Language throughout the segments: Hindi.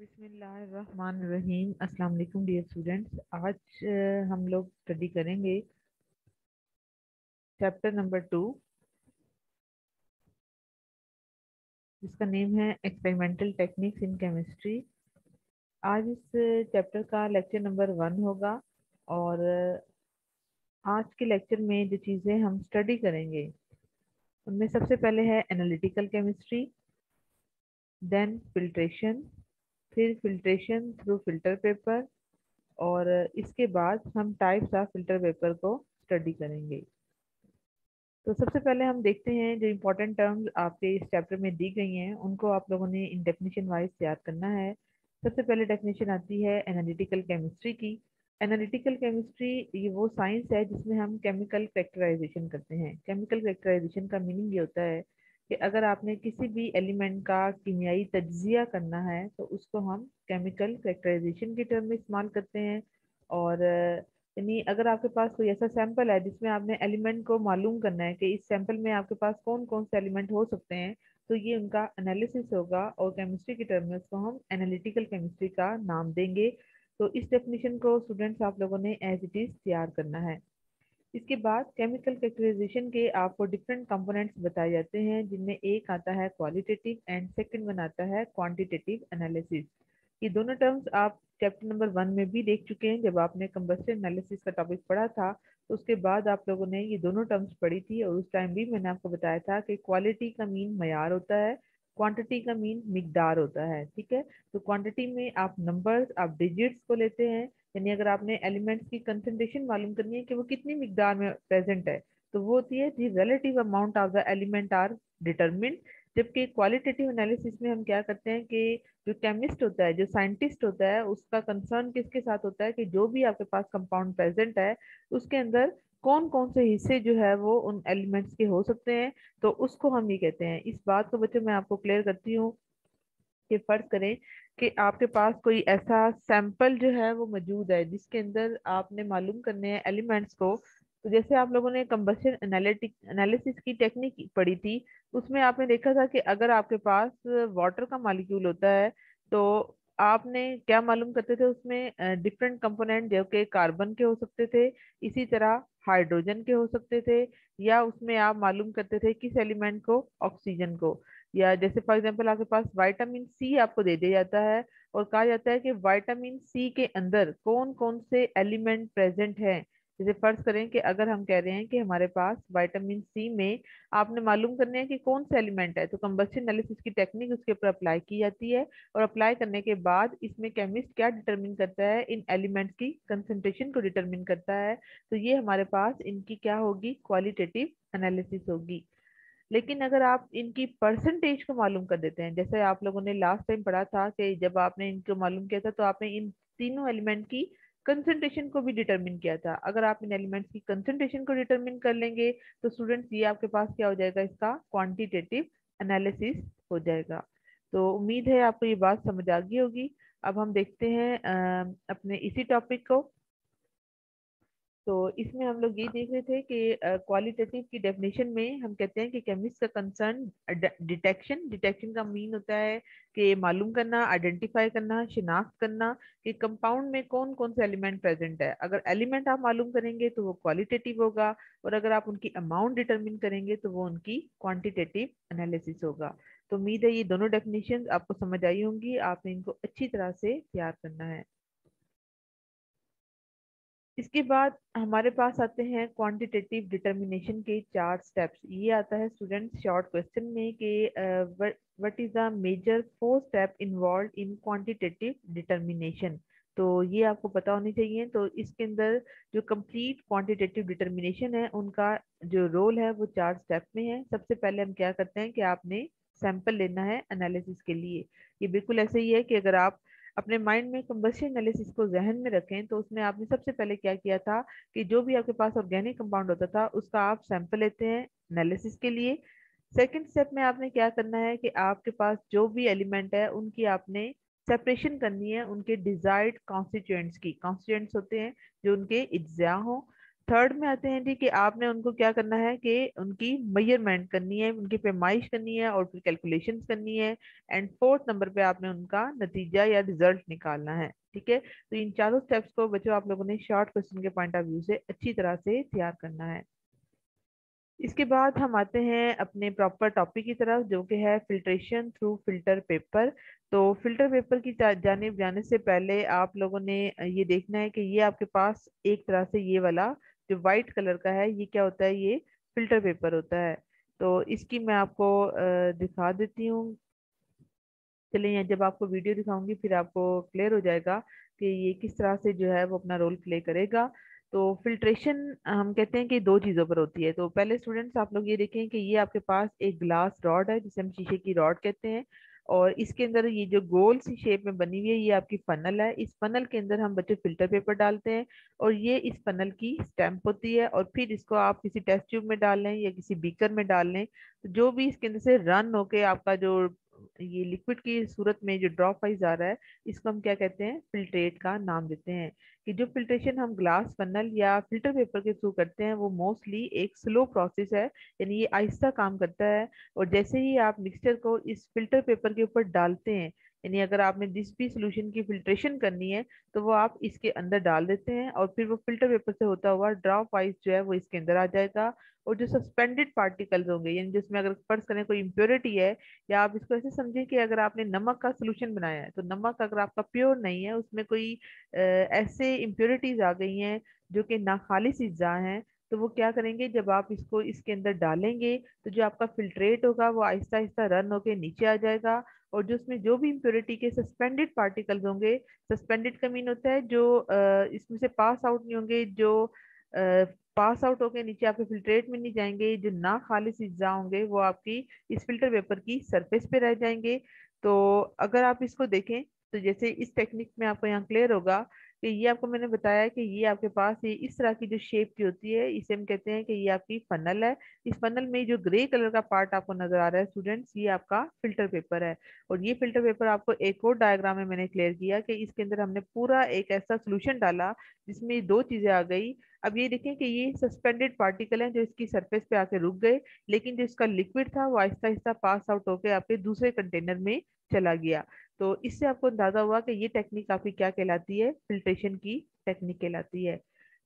बिस्मिल्लाहिर्रहमानिर्रहीम। अस्सलाम वालेकुम डियर स्टूडेंट्स। आज हम लोग स्टडी करेंगे चैप्टर नंबर 2, जिसका नेम है एक्सपेरिमेंटल टेक्निक्स इन केमिस्ट्री। आज इस चैप्टर का लेक्चर नंबर 1 होगा। और आज के लेक्चर में जो चीज़ें हम स्टडी करेंगे उनमें सबसे पहले है एनालिटिकल केमिस्ट्री, देन फिल्ट्रेशन, फिर फिल्ट्रेशन थ्रू फिल्टर पेपर, और इसके बाद हम टाइप्स ऑफ फिल्टर पेपर को स्टडी करेंगे। तो सबसे पहले हम देखते हैं जो इम्पोर्टेंट टर्म्स आपके इस चैप्टर में दी गई हैं उनको आप लोगों ने इन डेफिनेशन वाइज तैयार करना है। सबसे पहले डेफिनेशन आती है एनालिटिकल केमिस्ट्री की। एनालिटिकल केमिस्ट्री ये वो साइंस है जिसमें हम केमिकल फैक्टराइजेशन करते हैं। केमिकल फैक्टराइजेशन का मीनिंग ये होता है कि अगर आपने किसी भी एलिमेंट का कीमियाई तज्जिया करना है तो उसको हम केमिकल फैक्टराइजेशन के टर्म में इस्तेमाल करते हैं। और यानी अगर आपके पास कोई ऐसा सैंपल है जिसमें आपने एलिमेंट को मालूम करना है कि इस सैंपल में आपके पास कौन कौन से एलिमेंट हो सकते हैं, तो ये उनका एनालिसिस होगा और केमिस्ट्री की टर्म में उसको हम एनालिटिकल केमिस्ट्री का नाम देंगे। तो इस डेफिनेशन को स्टूडेंट्स आप लोगों ने एज इट इज तैयार करना है। इसके बाद केमिकल कैरेक्टराइजेशन के आपको डिफरेंट कंपोनेंट्स बताए जाते हैं, जिनमें एक आता है क्वालिटेटिव एंड सेकंड वन आता है क्वांटिटेटिव एनालिसिस। ये दोनों टर्म्स आप चैप्टर नंबर 1 में भी देख चुके हैं। जब आपने कंबस्शन एनालिसिस का टॉपिक पढ़ा था तो उसके बाद आप लोगों ने ये दोनों टर्म्स पढ़ी थी, और उस टाइम भी मैंने आपको बताया था कि क्वालिटी का मीन मयार होता है, क्वांटिटी का मीन मिकदार होता है। ठीक है, तो क्वांटिटी में आप नंबर्स, आप डिजिट्स को लेते हैं, यानी अगर आपने एलिमेंट्स की कंसंट्रेशन मालूम करनी है कि वो कितनी मिकदार में प्रेजेंट है तो वो होती है the relative amount of the element are determined. जबकि क्वालिटेटिव एनालिसिस में हम क्या करते हैं कि जो केमिस्ट होता है, जो साइंटिस्ट होता है, उसका कंसर्न किसके साथ होता है कि जो भी आपके पास कंपाउंड प्रेजेंट है उसके अंदर कौन कौन से हिस्से जो है वो उन एलिमेंट्स के हो सकते हैं। तो उसको हम ये कहते हैं। इस बात को बच्चों मैं आपको क्लियर करती हूँ कि फर्ज करें कि आपके पास कोई ऐसा सैंपल जो है वो मौजूद है जिसके अंदर आपने मालूम करने हैं एलिमेंट्स को। तो जैसे आप लोगों ने कंबशन एनालिसिस की टेक्निक पढ़ी थी, उसमें आपने देखा था कि अगर आपके पास वाटर का मॉलिक्यूल होता है तो आपने क्या मालूम करते थे उसमें डिफरेंट कंपोनेंट जो कि कार्बन के हो सकते थे, इसी तरह हाइड्रोजन के हो सकते थे, या उसमें आप मालूम करते थे किस एलिमेंट को, ऑक्सीजन को। या जैसे फॉर एग्जांपल आपके पास विटामिन सी आपको दे दिया जाता है और कहा जाता है कि विटामिन सी के अंदर कौन कौन से एलिमेंट प्रेजेंट हैं। जैसे फर्ज करें कि अगर हम कह रहे हैं कि हमारे पास विटामिन सी में आपने मालूम करने हैं कि कौन से एलिमेंट है, तो कंबशन एनालिसिस की टेक्निक उसके ऊपर अप्लाई की जाती है। और अप्लाई करने के बाद इसमें केमिस्ट क्या डिटरमिन करता है, इन एलिमेंट्स की कंसंट्रेशन को डिटरमिन करता है। तो ये हमारे पास इनकी क्या होगी, क्वालिटेटिव एनालिसिस होगी। लेकिन अगर आप इनकी परसेंटेज को मालूम कर देते हैं, जैसे आप लोगों ने लास्ट टाइम पढ़ा था कि जब आपने इनको मालूम किया था तो आपने इन तीनों एलिमेंट की कंसंट्रेशन को भी डिटरमिन किया था। अगर आप इन एलिमेंट्स की कंसंट्रेशन को डिटरमिन कर लेंगे तो स्टूडेंट्स ये आपके पास क्या हो जाएगा, इसका क्वांटिटेटिव एनालिसिस हो जाएगा। तो उम्मीद है आपको ये बात समझ आ गई होगी। अब हम देखते हैं अपने इसी टॉपिक को। तो इसमें हम लोग ये देख रहे थे कि क्वालिटेटिव की डेफिनेशन में हम कहते हैं कि केमिस्ट का कंसर्न डिटेक्शन, डिटेक्शन का मीन होता है कि मालूम करना, आइडेंटिफाई करना, शिनाख्त करना कि कंपाउंड में कौन कौन से एलिमेंट प्रेजेंट है। अगर एलिमेंट आप मालूम करेंगे तो वो क्वालिटेटिव होगा, और अगर आप उनकी अमाउंट डिटरमिन करेंगे तो वो उनकी क्वांटिटेटिव एनालिसिस होगा। तो उम्मीद है ये दोनों डेफिनेशन आपको समझ आई होंगी, आपने इनको अच्छी तरह से तैयार करना है। इसके बाद हमारे पास आते हैं क्वांटिटेटिव डिटर्मिनेशन के 4 स्टेप्स। ये आता है स्टूडेंट शॉर्ट क्वेश्चन में कि what is the major 4 step involve in quantitative determination. तो ये आपको पता होनी चाहिए। तो इसके अंदर जो कंप्लीट क्वांटिटेटिव डिटर्मिनेशन है उनका जो रोल है वो 4 स्टेप में है। सबसे पहले हम क्या करते हैं कि आपने सैंपल लेना है एनालिसिस के लिए। ये बिल्कुल ऐसे ही है कि अगर आप अपने माइंड में कंबशन एनालिसिस को जहन में रखें तो उसमें आपने सबसे पहले क्या किया था कि जो भी आपके पास ऑर्गेनिक कंपाउंड होता था उसका आप सैंपल लेते हैं एनालिसिस के लिए। सेकंड स्टेप में आपने क्या करना है कि आपके पास जो भी एलिमेंट है उनकी आपने सेपरेशन करनी है उनके डिजायर्ड कॉन्स्टिट्यूएंट्स की। कॉन्स्टिट्यूएंट्स होते हैं जो उनके इज्जा हो। थर्ड में आते हैं जी कि आपने उनको क्या करना है कि उनकी मेजरमेंट करनी है, उनकी पैमाइश करनी है और फिर कैलकुलेशंस करनी है। एंड फोर्थ नंबर पे आपने उनका नतीजा या रिजल्ट निकालना है। ठीक है, तो इन चारों स्टेप्स को बच्चों आप लोगों ने शॉर्ट क्वेश्चन के पॉइंट ऑफ व्यू से अच्छी तरह से तैयार करना है। इसके बाद हम आते हैं अपने प्रॉपर टॉपिक की तरफ, जो कि है फिल्ट्रेशन थ्रू फिल्टर पेपर। तो फिल्टर पेपर की जानिब जाने से पहले आप लोगों ने ये देखना है कि ये आपके पास एक तरह से ये वाला जो वाइट कलर का है, ये क्या होता है, ये फिल्टर पेपर होता है। तो इसकी मैं आपको दिखा देती हूँ। चलिए, यहाँ जब आपको वीडियो दिखाऊंगी फिर आपको क्लियर हो जाएगा कि ये किस तरह से जो है वो अपना रोल प्ले करेगा। तो फिल्ट्रेशन हम कहते हैं कि दो चीज़ों पर होती है। तो पहले स्टूडेंट्स आप लोग ये देखें कि ये आपके पास एक ग्लास रॉड है जिसे हम शीशे की रॉड कहते हैं, और इसके अंदर ये जो गोल सी शेप में बनी हुई है ये आपकी फनल है। इस फनल के अंदर हम बच्चे फिल्टर पेपर डालते हैं और ये इस फनल की स्टैंप होती है, और फिर इसको आप किसी टेस्ट ट्यूब में डाल लें या किसी बीकर में डाल लें, तो जो भी इसके अंदर से रन होके आपका जो ये लिक्विड की सूरत में जो ड्रॉप वाइज आ रहा है, इसको हम क्या कहते हैं, फिल्ट्रेट का नाम देते हैं। कि जो फिल्ट्रेशन हम ग्लास फनल या फिल्टर पेपर के थ्रू करते हैं वो मोस्टली एक स्लो प्रोसेस है, यानी ये आहिस्ता काम करता है। और जैसे ही आप मिक्सचर को इस फिल्टर पेपर के ऊपर डालते हैं, यानी अगर आपने जिस भी सोल्यूशन की फिल्ट्रेशन करनी है तो वो आप इसके अंदर डाल देते हैं, और फिर वो फिल्टर पेपर से होता हुआ ड्रॉप वाइज जो है वो इसके अंदर आ जाएगा। और जो सस्पेंडेड पार्टिकल्स होंगे, यानी जिसमें अगर फर्ज करें कोई इम्प्योरिटी है, या आप इसको ऐसे समझें कि अगर आपने नमक का सोल्यूशन बनाया है तो नमक अगर आपका प्योर नहीं है, उसमें कोई ऐसे इम्प्योरिटीज आ गई हैं जो कि नाखालिस अज्जा हैं, तो वो क्या करेंगे, जब आप इसको इसके अंदर डालेंगे तो जो आपका फिल्ट्रेट होगा वो आहिस्ता आहिस्ता रन होके नीचे आ जाएगा। और जो उसमें जो भी इम्प्योरिटी के सस्पेंडेड पार्टिकल्स होंगे, सस्पेंडेड का मीन होता है जो इसमें से पास आउट नहीं होंगे, जो पास आउट होके नीचे आपके फिल्ट्रेट में नहीं जाएंगे, जो ना खालिस अज्जा होंगे वो आपकी इस फिल्टर पेपर की सरफेस पे रह जाएंगे। तो अगर आप इसको देखें तो जैसे इस टेक्निक में आपको यहाँ क्लियर होगा कि ये आपको मैंने बताया कि ये आपके पास ये इस तरह की जो शेप की होती है, इसे हम कहते हैं कि ये आपकी फनल है। इस फनल में जो ग्रे कलर का पार्ट आपको नजर आ रहा है स्टूडेंट्स, ये आपका फिल्टर पेपर है। और ये फिल्टर पेपर आपको एक और डायग्राम में मैंने क्लियर किया कि इसके अंदर हमने पूरा एक ऐसा सोल्यूशन डाला जिसमें ये दो चीजें आ गई। अब ये देखें कि ये सस्पेंडेड पार्टिकल हैं जो इसकी सरफेस पे आके रुक गए, लेकिन जो इसका लिक्विड था वो आहिस्ता आहिस्ता पास आउट होके आपके दूसरे कंटेनर में चला गया। तो इससे आपको अंदाजा हुआ कि ये टेक्निक आपकी क्या कहलाती है, फिल्ट्रेशन की टेक्निक कहलाती है।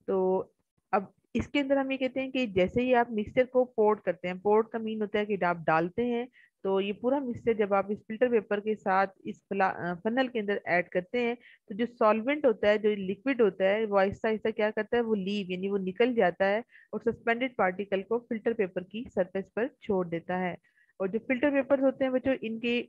तो अब इसके अंदर हम ये कहते हैं कि जैसे ही आप मिक्सचर को पोर्ट करते हैं, पोर्ट का मीन होता है कि आप डालते हैं, तो ये पूरा मिक्सचर जब आप इस फिल्टर पेपर के साथ इस फनल के अंदर ऐड करते हैं, तो जो सॉल्वेंट होता है, जो लिक्विड होता है, वो आहिस्ता आहिस्ता क्या करता है, वो लीव यानी वो निकल जाता है और सस्पेंडेड पार्टिकल को फिल्टर पेपर की सरफेस पर छोड़ देता है। और जो फिल्टर पेपर होते हैं बच्चों, इनके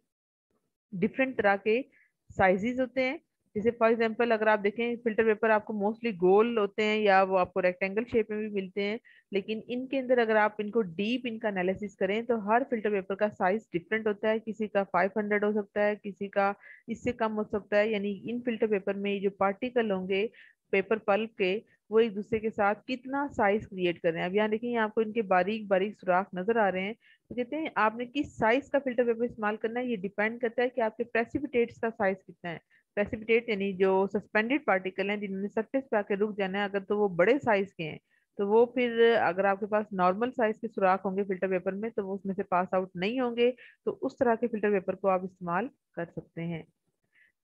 डिफरेंट तरह के साइजेस होते हैं। जैसे फॉर एग्जांपल अगर आप देखें, फिल्टर पेपर आपको मोस्टली गोल होते हैं या वो आपको रेक्टेंगल शेप में भी मिलते हैं, लेकिन इनके अंदर अगर आप इनको डीप इनका एनालिसिस करें तो हर फिल्टर पेपर का साइज डिफरेंट होता है। किसी का 500 हो सकता है, किसी का इससे कम हो सकता है। यानी इन फिल्टर पेपर में जो पार्टिकल होंगे पेपर पल्प के, वो एक दूसरे के साथ कितना साइज क्रिएट कर रहे हैं। अब यहाँ देखिए, यहाँ आपको इनके बारीक बारीक सुराख नजर आ रहे हैं। तो कहते हैं आपने किस साइज का फिल्टर पेपर इस्तेमाल करना है, ये डिपेंड करता है कि आपके प्रेसिपिटेट्स का साइज कितना है। प्रेसिपिटेट यानी जो सस्पेंडेड पार्टिकल हैं जिन्होंने सरफेस पे आके रुक जाना है, अगर तो वो बड़े साइज के हैं तो वो फिर अगर आपके पास नॉर्मल साइज के सुराख होंगे फिल्टर पेपर में तो वो उसमें से पास आउट नहीं होंगे। तो उस तरह के फिल्टर पेपर को आप इस्तेमाल कर सकते हैं।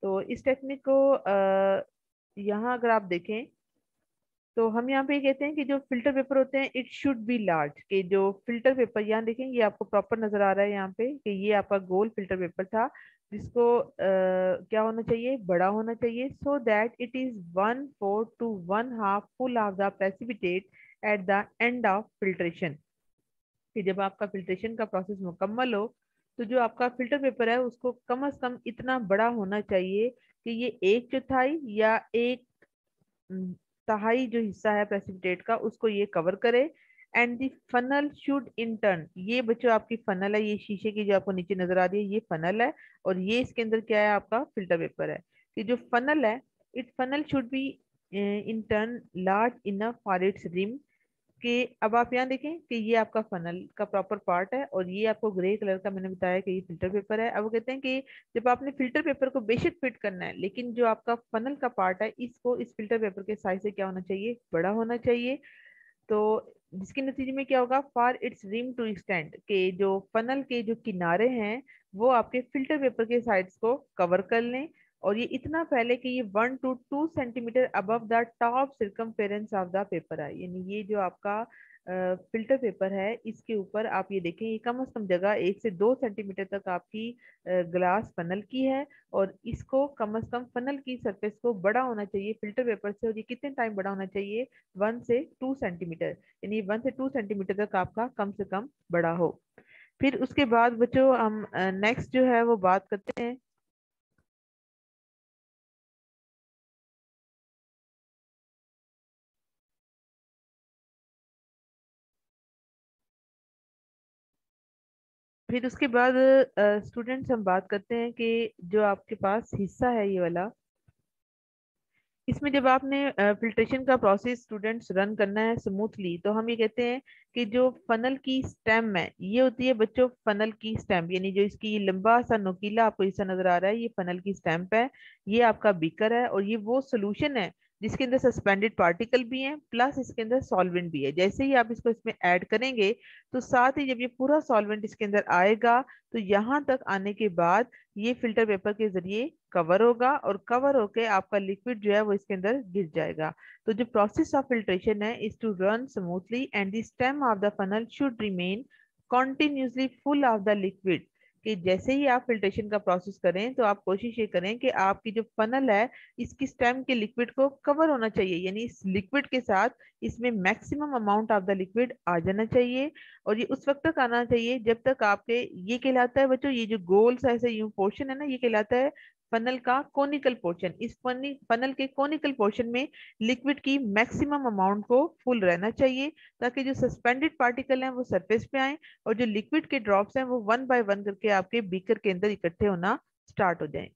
तो इस टेक्निक को यहाँ अगर आप देखें तो हम यहाँ पे ये कहते हैं कि जो फिल्टर पेपर होते हैं इट शुड बी लार्ज, कि जो फिल्टर पेपर यहाँ देखें, ये आपको प्रॉपर नजर आ रहा है यहाँ पे कि ये आपका गोल फिल्टर पेपर था, जिसको क्या होना चाहिए, बड़ा होना चाहिए, so that it is 1/4 to 1/2 full of the precipitate at the end of filtration. कि जब आपका फिल्ट्रेशन का प्रोसेस मुकम्मल हो तो जो आपका फिल्टर पेपर है उसको कम से कम इतना बड़ा होना चाहिए कि ये एक चौथाई या एक तहाई जो हिस्सा है प्रेसिपिटेट का उसको ये कवर करे। And the funnel should in turn, ये बच्चों आपकी फनल है, ये शीशे की जो आपको नीचे नजर आ रही है ये फनल है, और ये इसके अंदर क्या है, आपका फिल्टर पेपर है। कि जो फनल है, it funnel should be in turn large enough for its rim. कि अब आप यहाँ देखें कि ये आपका फनल का प्रॉपर पार्ट है और ये आपको ग्रे कलर का मैंने बताया कि ये फिल्टर पेपर है। अब वो कहते हैं कि जब आपने फिल्टर पेपर को बेशक फिट करना है, लेकिन जो आपका फनल का पार्ट है इसको इस फिल्टर पेपर के साइज से क्या होना चाहिए, बड़ा होना चाहिए। तो जिसके नतीजे में क्या होगा, for its rim to extend, के जो फनल के जो किनारे हैं वो आपके फिल्टर पेपर के साइड्स को कवर कर लें, और ये इतना फैले कि ये 1 to 2 centimetre above the top circumference of the paper है। यानी ये जो आपका फिल्टर पेपर है इसके ऊपर आप ये देखें, ये कम से कम जगह 1 से 2 सेंटीमीटर तक आपकी ग्लास फनल की है, और इसको कम से कम फनल की सरफेस को बड़ा होना चाहिए फिल्टर पेपर से, और ये कितने टाइम बड़ा होना चाहिए, 1 से 2 सेंटीमीटर, यानी 1 से 2 सेंटीमीटर तक आपका कम से कम बड़ा हो। फिर उसके बाद बच्चों हम नेक्स्ट जो है वो बात करते हैं, फिर उसके बाद स्टूडेंट्स हम बात करते हैं कि जो आपके पास हिस्सा है ये वाला, इसमें जब आपने फिल्ट्रेशन का प्रोसेस स्टूडेंट्स रन करना है स्मूथली, तो हम ये कहते हैं कि जो फनल की स्टेम है ये होती है बच्चों फनल की स्टेम, यानी जो इसकी लंबा सा नुकीला आपको हिस्सा नजर आ रहा है ये फनल की स्टेम्प है, ये आपका बीकर है, और ये वो सोल्यूशन है जिसके अंदर सस्पेंडेड पार्टिकल भी हैं प्लस इसके अंदर सॉल्वेंट भी है। जैसे ही आप इसको इसमें ऐड करेंगे तो साथ ही जब ये पूरा सॉल्वेंट इसके अंदर आएगा तो यहाँ तक आने के बाद ये फिल्टर पेपर के जरिए कवर होगा, और कवर होके आपका लिक्विड जो है वो इसके अंदर गिर जाएगा। तो जो प्रोसेस ऑफ फिल्ट्रेशन है is to run smoothly and the stem of the funnel should remain continuously full of the liquid, कि जैसे ही आप फिल्ट्रेशन का प्रोसेस करें तो आप कोशिश ये करें कि आपकी जो फनल है इसकी स्टेम के लिक्विड को कवर होना चाहिए, यानी इस लिक्विड के साथ इसमें maximum amount of the liquid आ जाना चाहिए, और ये उस वक्त तक आना चाहिए जब तक आपके, ये कहलाता है बच्चों, ये जो गोल सा ऐसे यूं पोर्शन है ना ये कहलाता है फनल का कोनिकल पोर्शन। इस फनल के कोनिकल पोर्शन में लिक्विड की मैक्सिमम अमाउंट को फुल रहना चाहिए, ताकि जो सस्पेंडेड पार्टिकल हैं वो सरफेस पे आए, और जो लिक्विड के ड्रॉप्स हैं वो 1 by 1 करके आपके बीकर के अंदर इकट्ठे होना स्टार्ट हो जाएं।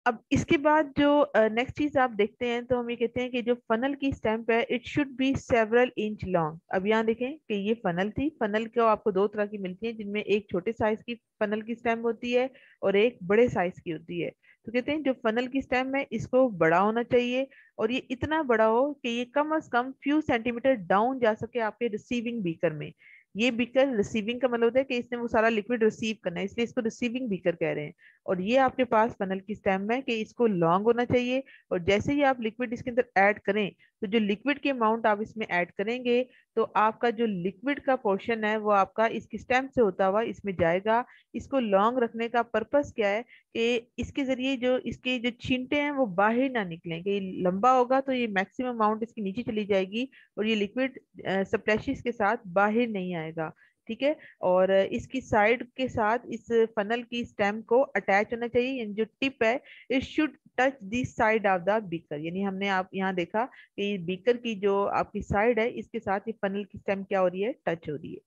अब इसके बाद जो नेक्स्ट चीज आप देखते हैं, तो हम ये कहते हैं कि जो फनल की स्टेम्प है it should be several inch long. अब यहाँ देखें कि ये फनल थी, फनल को आपको दो तरह की मिलती है, जिनमें एक छोटे साइज की फनल की स्टेम्प होती है और एक बड़े साइज की होती है। तो कहते हैं जो फनल की स्टेम है इसको बड़ा होना चाहिए, और ये इतना बड़ा हो कि ये कम से कम फ्यू सेंटीमीटर डाउन जा सके आपके रिसीविंग बीकर में। ये बीकर रिसीविंग का मतलब होता है कि इसने वो सारा लिक्विड रिसीव करना है, इसलिए इसको रिसीविंग बीकर कह रहे हैं। और ये आपके पास फनल की स्टेम है कि इसको लॉन्ग होना चाहिए, और जैसे ही आप लिक्विड इसके अंदर ऐड करें तो जो लिक्विड की अमाउंट आप इसमें ऐड करेंगे तो आपका जो लिक्विड का पोर्शन है वो आपका इसकी स्टेम से होता हुआ इसमें जाएगा। इसको लॉन्ग रखने का पर्पस क्या है कि इसके जरिए जो इसके जो छींटे हैं वो बाहर ना निकलें, कि लंबा होगा तो ये मैक्सिमम अमाउंट इसकी नीचे चली जाएगी और ये लिक्विड स्प्लैशेस के साथ बाहर नहीं आएगा। ठीक है, और इसकी साइड के साथ इस फनल की स्टेम को अटैच होना चाहिए, यानी जो टिप है it should touch this side of the beaker, यानी हमने आप यहाँ देखा कि बीकर की जो आपकी साइड है इसके साथ ये फनल की स्टेम क्या हो रही है, टच हो रही है।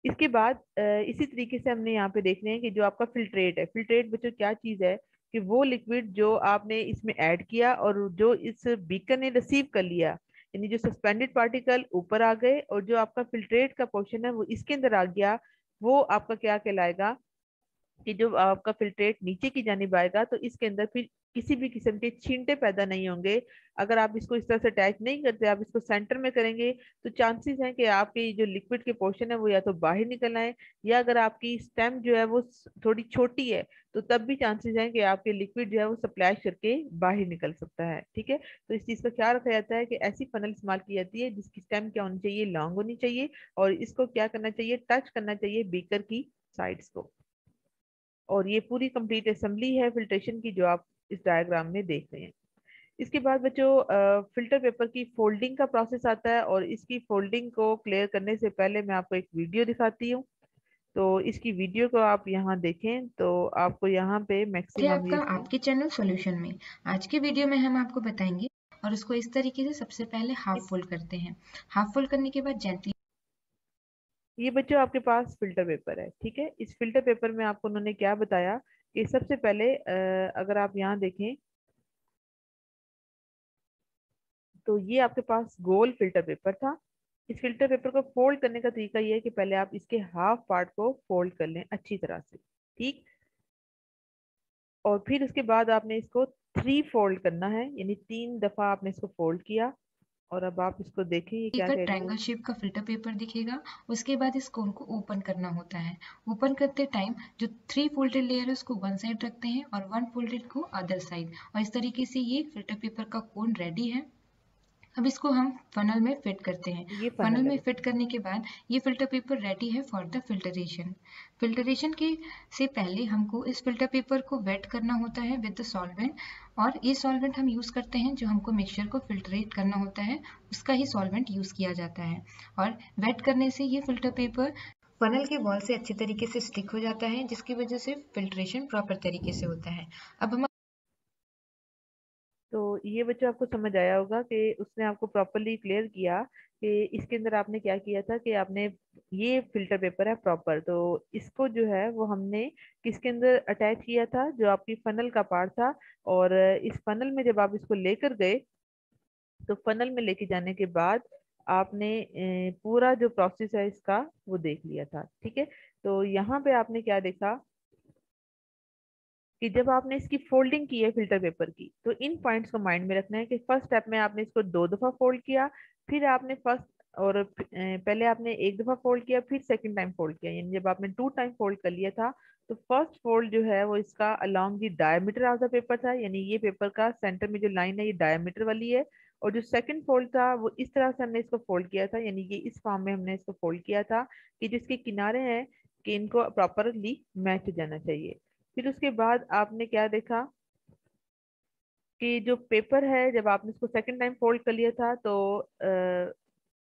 इसके बाद इसी तरीके से हमने यहाँ पे देख रहे हैं कि जो आपका फिल्ट्रेट है, फिल्ट्रेट बच्चों क्या चीज है कि वो लिक्विड जो आपने इसमें ऐड किया और जो इस बीकर ने रिसीव कर लिया, यानी जो सस्पेंडेड पार्टिकल ऊपर आ गए और जो आपका फिल्ट्रेट का पोर्शन है वो इसके अंदर आ गया, वो आपका क्या कहलाएगा कि जो आपका फिल्ट्रेट नीचे की जानिब आएगा तो इसके अंदर फिर किसी भी किस्म के छींटे पैदा नहीं होंगे। अगर आप इसको इस तरह से अटैच नहीं करते, आप इसको सेंटर में करेंगे तो चांसेस हैं कि आपके जो लिक्विड के पोर्शन है वो या तो बाहर निकल आए, या अगर आपकी स्टेम जो है वो थोड़ी छोटी है तो तब भी चांसेस हैं कि आपके लिक्विड जो है वो स्प्लैश करके बाहर निकल सकता है। ठीक है, तो इस चीज का ख्याल रखा जाता है कि ऐसी फनल इस्तेमाल की जाती है जिसकी स्टेम क्या होनी चाहिए, लॉन्ग होनी चाहिए, और इसको क्या करना चाहिए, टच करना चाहिए बीकर की साइड्स को। और ये पूरी कंप्लीट असेंबली है फिल्ट्रेशन की जो आप इस डायग्राम में देख रहे हैं। इसके बाद बच्चों फिल्टर पेपर की फोल्डिंग का प्रोसेस आता है, और इसकी फोल्डिंग को क्लियर करने से पहले मैं आपको एक वीडियो दिखाती हूँ। तो इसकी वीडियो को आप यहाँ देखें तो आपको यहाँ पे थे मैक्सिमम ये आपका इसमें, आपके चैनल सॉल्यूशन में। आज के वीडियो में हम आपको बताएंगे और उसको इस तरीके से सबसे पहले हाफ फोल्ड करते हैं। हाफ फोल्ड करने के बाद जेंटली ये बच्चों आपके पास फिल्टर पेपर है। ठीक है, इस फिल्टर पेपर में आपको उन्होंने क्या बताया कि सबसे पहले अगर आप यहाँ देखें तो ये आपके पास गोल फिल्टर पेपर था। इस फिल्टर पेपर को फोल्ड करने का तरीका ये है कि पहले आप इसके हाफ पार्ट को फोल्ड कर लें अच्छी तरह से। ठीक, और फिर उसके बाद आपने इसको 3 फोल्ड करना है, यानी 3 दफा आपने इसको फोल्ड किया। और अब आप इसको देखें ये क्या का कह रही है। ट्रायंगल शेप का फिल्टर पेपर दिखेगा। उसके बाद इस कोन को ओपन करना होता है। ओपन करते टाइम जो 3 फोल्डेड लेयर है उसको वन साइड रखते हैं और 1 फोल्डेड को अदर साइड, और इस तरीके से ये फिल्टर पेपर का कोन रेडी है। अब इसको हम फनल में फिट करते हैं। ये फनल फनल है में फिट देखिए। करने के बाद ये फिल्टर पेपर रेडी है फॉर द फिल्टरेशन। फिल्टरेशन के से पहले हमको इस फिल्टर पेपर को वेट करना होता है विद द सॉल्वेंट, और ये सॉल्वेंट हम यूज़ करते हैं जो हमको मिक्सचर को फिल्टरेट करना होता है, उसका ही सॉल्वेंट यूज़ किया जाता है। और वेट करने से ये फिल्टर पेपर फनल के वॉल से अच्छे तरीके से स्टिक हो जाता है, जिसकी वजह से फिल्ट्रेशन प्रॉपर तरीके से होता है। अब हम तो ये बच्चों आपको समझ आया होगा कि उसने आपको प्रॉपरली क्लियर किया कि इसके अंदर आपने क्या किया था कि आपने ये फिल्टर पेपर है प्रॉपर, तो इसको जो है वो हमने किसके अंदर अटैच किया था, जो आपकी फनल का पार्ट था। और इस फनल में जब आप इसको लेकर गए, तो फनल में लेके जाने के बाद आपने पूरा जो प्रोसेस है इसका वो देख लिया था। ठीक है, तो यहाँ पे आपने क्या देखा कि जब आपने इसकी फोल्डिंग की है फिल्टर पेपर की, तो इन पॉइंट्स को माइंड में रखना है कि फर्स्ट स्टेप में आपने इसको 2 दफा फोल्ड किया, फिर आपने फर्स्ट और पहले आपने 1 दफा फोल्ड किया, फिर सेकंड टाइम फोल्ड किया, यानी जब आपने 2 टाइम फोल्ड कर लिया था, तो फर्स्ट फोल्ड जो है वो इसका along the diameter of the paper था, यानी ये पेपर का सेंटर में जो लाइन है ये डायमीटर वाली है। और जो सेकंड फोल्ड था वो इस तरह से हमने इसको फोल्ड किया था, यानी ये इस फॉर्म में हमने इसको फोल्ड किया था कि जिसके किनारे हैं कि इनको प्रॉपरली मैच जाना चाहिए। फिर उसके बाद आपने क्या देखा कि जो पेपर है जब आपने इसको सेकंड टाइम फोल्ड कर लिया था, तो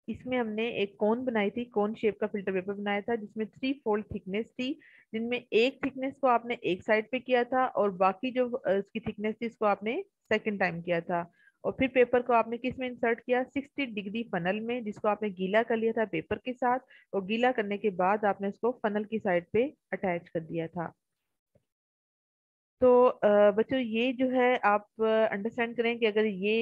इसमें हमने एक कोन बनाई थी, कोन शेप का फिल्टर पेपर बनाया था जिसमें 3 फोल्ड थिकनेस थी, जिनमें एक थिकनेस को आपने एक साइड पे किया था और बाकी जो उसकी थिकनेस थी इसको आपने सेकंड टाइम किया था। और फिर पेपर को आपने किस में इंसर्ट किया, 60 डिग्री फनल में, जिसको आपने गीला कर लिया था पेपर के साथ। और गीला करने के बाद आपने इसको फनल की साइड पे अटैच कर दिया था। तो बच्चों ये जो है आप अंडरस्टैंड करें कि अगर ये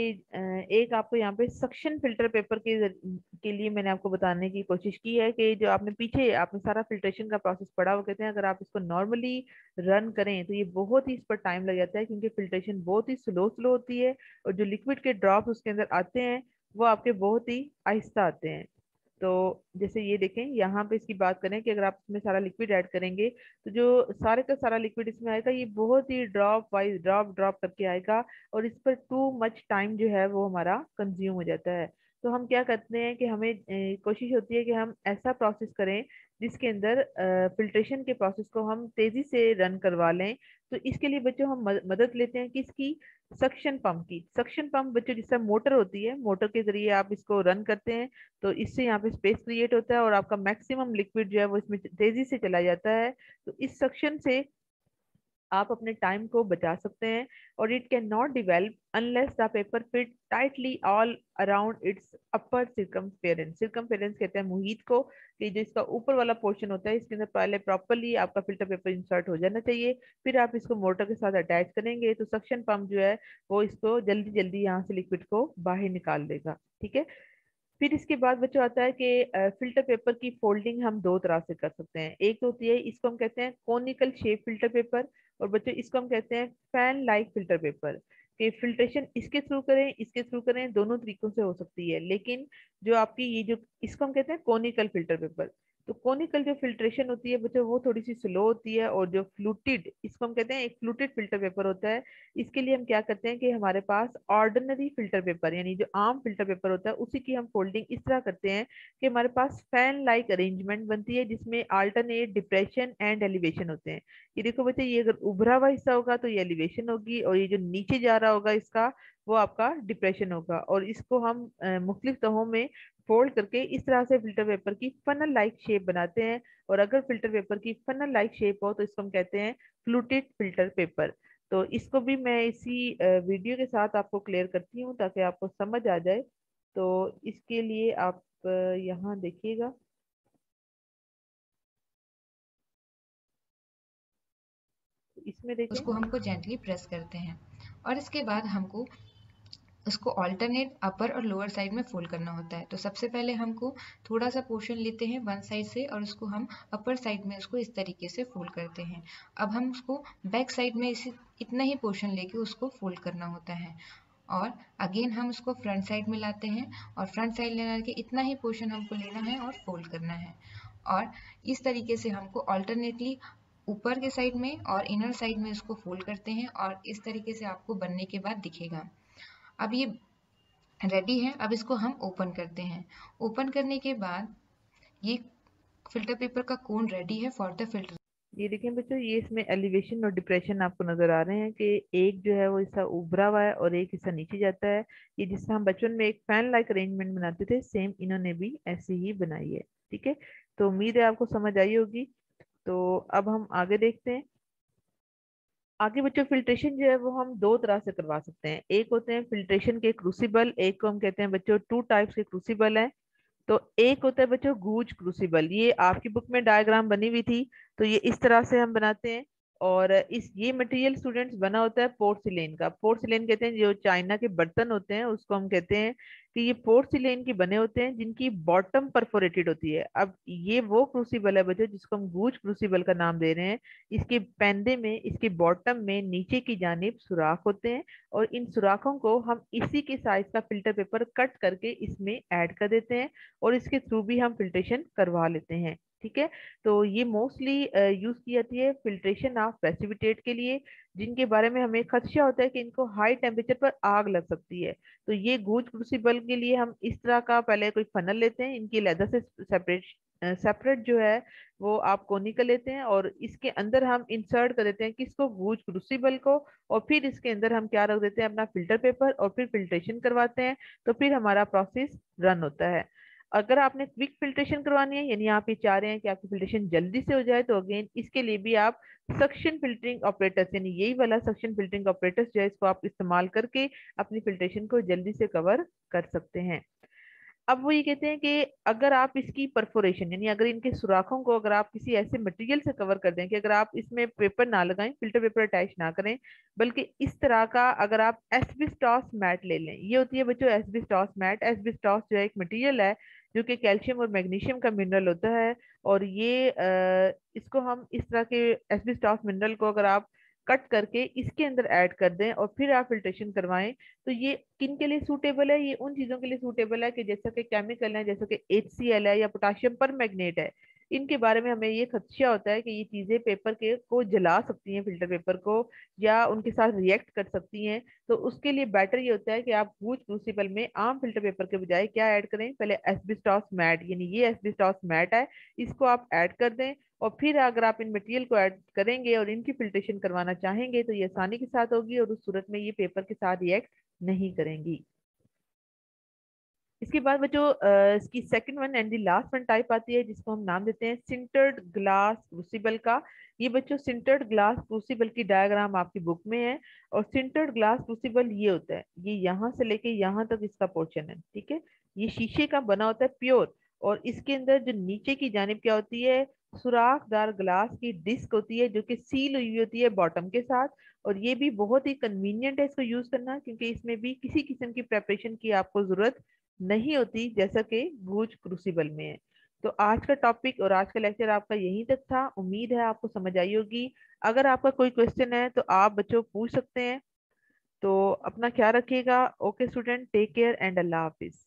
एक आपको यहाँ पे सक्शन फिल्टर पेपर के लिए मैंने आपको बताने की कोशिश की है कि जो आपने पीछे आपने सारा फिल्ट्रेशन का प्रोसेस पढ़ा, वो कहते हैं अगर आप इसको नॉर्मली रन करें तो ये बहुत ही इस पर टाइम लग जाता है, क्योंकि फिल्ट्रेशन बहुत ही स्लो स्लो होती है और जो लिक्विड के ड्रॉप उसके अंदर आते हैं वो आपके बहुत ही आहिस्ता आते हैं। तो जैसे ये देखें यहाँ पे इसकी बात करें कि अगर आप इसमें सारा लिक्विड ऐड करेंगे, तो जो सारे का सारा लिक्विड इसमें आएगा ये बहुत ही ड्रॉप वाइज ड्रॉप ड्रॉप करके आएगा, और इस पर टू मच टाइम जो है वो हमारा कंज्यूम हो जाता है। तो हम क्या करते हैं कि हमें कोशिश होती है कि हम ऐसा प्रोसेस करें जिसके अंदर फिल्ट्रेशन के प्रोसेस को हम तेजी से रन करवा लें। तो इसके लिए बच्चों हम मदद लेते हैं किसकी, सक्शन पंप की। सक्शन पंप बच्चों जिससे मोटर होती है, मोटर के जरिए आप इसको रन करते हैं, तो इससे यहाँ पे स्पेस क्रिएट होता है और आपका मैक्सिमम लिक्विड जो है वो इसमें तेजी से चला जाता है। तो इस सक्शन से आप अपने टाइम को बचा सकते हैं। और it can not develop unless the paper fit tightly all around its upper circumference. Circumference कहते हैं मुहित को, कि जो इसका ऊपर वाला पोर्शन होता है इसके अंदर पहले प्रॉपरली आपका फिल्टर पेपर इंसर्ट हो जाना चाहिए। फिर आप इसको मोटर के साथ अटैच करेंगे तो सक्शन पंप जो है वो इसको जल्दी जल्दी यहाँ से लिक्विड को बाहर निकाल देगा। ठीक है, फिर इसके बाद बच्चों आता है कि फिल्टर पेपर की फोल्डिंग हम 2 तरह से कर सकते हैं। एक तो होती है, इसको हम कहते हैं कोनिकल शेप फिल्टर पेपर, और बच्चों इसको हम कहते हैं फैन लाइक फिल्टर पेपर। कि फिल्ट्रेशन इसके थ्रू करें इसके थ्रू करें, दोनों तरीकों से हो सकती है, लेकिन जो आपकी ये जो इसको हम कहते हैं कोनिकल फिल्टर पेपर। तो कोनिकल जो फिल्ट्रेशन होती है बच्चों वो थोड़ी सी स्लो होती है, और जो फ्लूटिड इसको हम कहते हैं एक फ्लूटिड फिल्टर पेपर होता है। इसके लिए हम क्या करते हैं कि हमारे पास ऑर्डिनरी फिल्टर पेपर यानी जो आम फिल्टर पेपर होता है उसी की हम फोल्डिंग इस तरह करते हैं कि हमारे पास फैन लाइक अरेंजमेंट बनती है, जिसमें अल्टरनेट डिप्रेशन एंड एलिवेशन होते हैं। ये देखो बच्चे, ये अगर उभरा हुआ हिस्सा होगा तो ये एलिवेशन होगी, और ये जो नीचे जा रहा होगा इसका वो आपका डिप्रेशन होगा। और इसको हम मुख्तलिफ तहों में फोल्ड करके इस तरह से फिल्टर पेपर की फनल लाइक शेप बनाते हैं। और अगर फिल्टर पेपर की फनल लाइक शेप हो तो इसको हम कहते हैं फ्लूटेड फिल्टर पेपर। तो इसको भी मैं इसी वीडियो के साथ आपको क्लियर करती हूँ ताकि आपको समझ आ जाए। तो इसके लिए आप यहाँ देखिएगा, इसमें देखें। उसको हमको जेंटली प्रेस करते हैं, और इसके बाद हमको उसको ऑल्टरनेट अपर और लोअर साइड में फोल्ड करना होता है। तो सबसे पहले हमको थोड़ा सा पोर्शन लेते हैं वन साइड से और उसको हम अपर साइड में उसको इस तरीके से फोल्ड करते हैं। अब हम उसको बैक साइड में इसी इतना ही पोर्शन लेके उसको फोल्ड करना होता है और अगेन हम उसको फ्रंट साइड में लाते हैं और फ्रंट साइड लेना के इतना ही पोर्शन हमको लेना है और फोल्ड करना है। और इस तरीके से हमको ऑल्टरनेटली ऊपर के साइड में और इनर साइड में इसको फोल्ड करते हैं और इस तरीके से आपको बनने के बाद दिखेगा। अब ये रेडी है। अब इसको हम ओपन करते हैं। ओपन करने के बाद ये फिल्टर पेपर का कोन रेडी है फॉर द फिल्टर। ये देखें बच्चों, ये इसमें एलिवेशन और डिप्रेशन आपको नजर आ रहे हैं कि एक जो है वो हिस्सा उभरा हुआ है और एक हिस्सा नीचे जाता है। ये जिससे हम बचपन में एक फैन लाइक अरेंजमेंट बनाते थे, सेम इन्होंने भी ऐसी ही बनाई है। ठीक है, तो उम्मीद है आपको समझ आई होगी। तो अब हम आगे देखते हैं। आगे बच्चों, फिल्ट्रेशन जो है वो हम दो तरह से करवा सकते हैं। एक होते हैं फिल्ट्रेशन के क्रूसिबल, एक को हम कहते हैं बच्चों टू टाइप्स के क्रूसिबल हैं। तो एक होता है बच्चों गूज क्रूसिबल, ये आपकी बुक में डायग्राम बनी हुई थी। तो ये इस तरह से हम बनाते हैं। और इस ये मटेरियल स्टूडेंट्स बना होता है पोर्सिलेन का। पोर्सिलेन कहते हैं जो चाइना के बर्तन होते हैं, उसको हम कहते हैं कि ये पोर्सिलेन के बने होते हैं जिनकी बॉटम परफोरेटेड होती है। अब ये वो क्रूसिबल है बच्चों जिसको हम गूज क्रूसिबल का नाम दे रहे हैं। इसके पैंदे में, इसके बॉटम में नीचे की जानिब सुराख होते हैं और इन सुराखों को हम इसी के साइज का फिल्टर पेपर कट करके इसमें ऐड कर देते हैं और इसके थ्रू भी हम फिल्ट्रेशन करवा लेते हैं। ठीक है, तो ये मोस्टली यूज की जाती है फिल्ट्रेशन ऑफ प्रेसिपिटेट के लिए, जिनके बारे में हमें खदशा होता है कि इनको हाई टेम्परेचर पर आग लग सकती है। तो ये गूज क्रूसिबल के लिए हम इस तरह का पहले कोई फनल लेते हैं, इनकी लेदर से सेपरेट सेपरेट जो है वो आप कोनिकल लेते हैं और इसके अंदर हम इंसर्ट कर देते हैं किसको, गूज क्रूसिबल को। और फिर इसके अंदर हम क्या रख देते हैं, अपना फिल्टर पेपर, और फिर फिल्ट्रेशन करवाते हैं। तो फिर हमारा प्रोसेस रन होता है। अगर आपने क्विक फिल्ट्रेशन करवानी है, यानी आप ये चाह रहे हैं कि आपकी फिल्ट्रेशन जल्दी से हो जाए, तो अगेन इसके लिए भी आप सक्शन फिल्टरिंग ऑपरेटर्स, यानी यही वाला सक्शन फिल्टरिंग ऑपरेटर्स जो है, इसको आप इस्तेमाल करके अपनी फिल्ट्रेशन को जल्दी से कवर कर सकते हैं। अब वो ये कहते हैं कि अगर आप इसकी परफोरेशन, यानी अगर इनके सुराखों को अगर आप किसी ऐसे मटेरियल से कवर कर दें कि अगर आप इसमें पेपर ना लगाएं, फिल्टर पेपर अटैच ना करें, बल्कि इस तरह का अगर आप एस्बेस्टॉस मैट ले लें, ये होती है बच्चों एस्बेस्टॉस मैट। एस्बेस्टॉस जो है एक मटेरियल है जो कि कैल्शियम और मैग्नीशियम का मिनरल होता है। और ये इसको हम इस तरह के एस्बेस्टॉस मिनरल को अगर आप कट करके इसके अंदर ऐड कर दें और फिर आप फिल्ट्रेशन करवाएं, तो ये किन के लिए सूटेबल है, ये उन चीजों के लिए सूटेबल है कि जैसा कि केमिकल है, जैसा कि HCl है या पोटाशियम परमैंगनेट है। इनके बारे में हमें ये खदशा होता है कि ये चीजें पेपर के को जला सकती हैं, फिल्टर पेपर को, या उनके साथ रिएक्ट कर सकती हैं। तो उसके लिए बेटर ये होता है कि आप गूज क्रूसिबल में आम फिल्टर पेपर के बजाय क्या ऐड करें, पहले एस्बेस्टॉस मैट, यानी ये एस्बेस्टॉस मैट है, इसको आप ऐड कर दें। और फिर अगर आप इन मटेरियल को ऐड करेंगे और इनकी फिल्ट्रेशन करवाना चाहेंगे तो ये आसानी के साथ होगी और उस सूरत में ये पेपर के साथ रिएक्ट नहीं करेंगी। इसके बाद बच्चों इसकी second one and the last one type आती है जिसको हम नाम देते हैं सिंटर्ड ग्लास क्रूसिबल का। ये बच्चों सिंटर्ड ग्लास क्रूसिबल की डायग्राम आपकी बुक में है। और सिंटर्ड ग्लास क्रूसिबल ये होता है, ये यहाँ से लेके यहाँ तक इसका पोर्शन है। ठीक है, ये शीशे का बना होता है प्योर। और इसके अंदर जो नीचे की जानिब क्या होती है, सुराखदार ग्लास की डिस्क होती है जो कि सील हुई होती है बॉटम के साथ। और ये भी बहुत ही कन्वीनियंट है इसको यूज करना, क्योंकि इसमें भी किसी किस्म की प्रेपरेशन की आपको जरूरत नहीं होती जैसा कि गूज क्रूसिबल में है। तो आज का टॉपिक और आज का लेक्चर आपका यहीं तक था। उम्मीद है आपको समझ आई होगी। अगर आपका कोई क्वेश्चन है तो आप बच्चों पूछ सकते हैं। तो अपना ख्याल रखिएगा। Okay student, take care and अल्लाह हाफिज।